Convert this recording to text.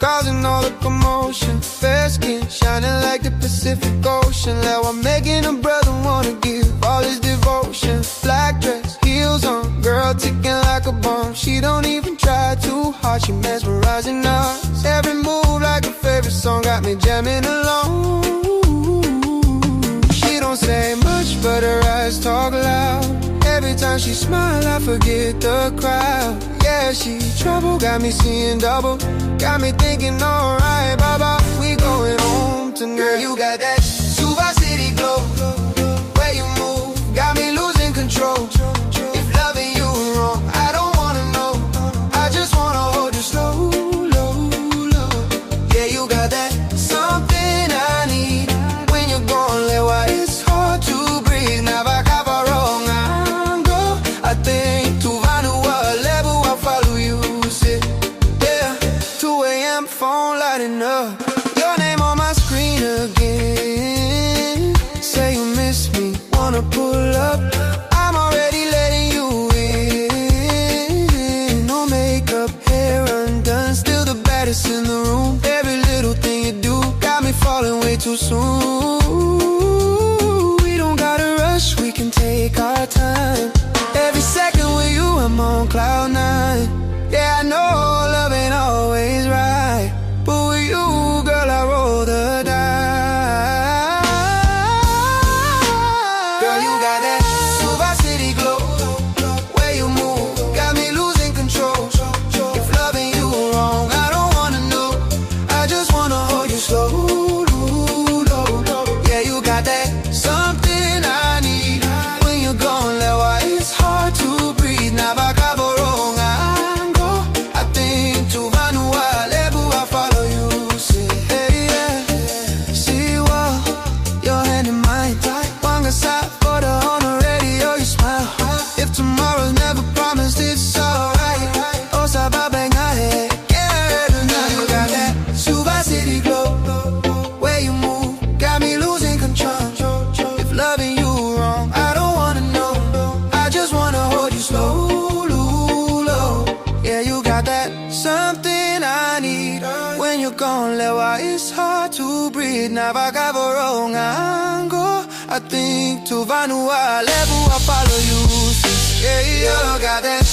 causing all the commotion. Fair skin, shining like the Pacific Ocean. Now I'm making a brother wanna give all his devotion. Black dress, heels on, girl ticking like a bomb. She don't even try too hard, she mesmerizing us. Every move like a favorite song, got me jamming along. She don't say much, but her eyes talk loud. Every time she smile, I forget the crowd. Yeah, she trouble, got me seeing double. Got me thinking, alright, baba, we going home tonight. Girl, you got that Suva City glow. Where you move, got me losing control. If loving you wrong, I don't wanna know. I just wanna hold you slow, low, low. Yeah, you got that something I need. When you're gone, lewa, it's hard to breathe. Now I got a wrong angle. I think to Vanua Levu, I'll follow you. Sit, yeah, 2 a.m. phone lighting up. Your name on my screen again. Say you miss me, wanna pull up. I'm already letting you in. No makeup, hair undone, still the baddest in the room. Every little thing you do got me falling way too soon. We don't gotta rush, we can take our time. Every second with you, I'm on cloud 9. Yeah, I know love ain't always right, but with you, girl, I roll the dice. Girl, you got that Suva City glow. Where you move, got me losing control. If loving you wrong, I don't wanna know. I just wanna hold you slow, low, low. Yeah, you got that something I need. When you're gone, lewa, it's hard to breathe. Now I got a wrong angle. I think to Vanua Levu, I follow you. Say, hey, yeah. See what your hand in mine. One side for the on the radio, you smile. If tomorrow's never promised, it's alright. Oh, Saba bang ahead. Yeah, now you got that Suva City glow. Where you move, got me losing control. If loving you wrong, I don't wanna know. I just wanna hold you slow, low, low. Yeah, you got that something I need. When you're gone, lewa, it's hard to breathe. Now I got a wrong angle. I think to Vanua Levu, I follow you. Yeah, you got that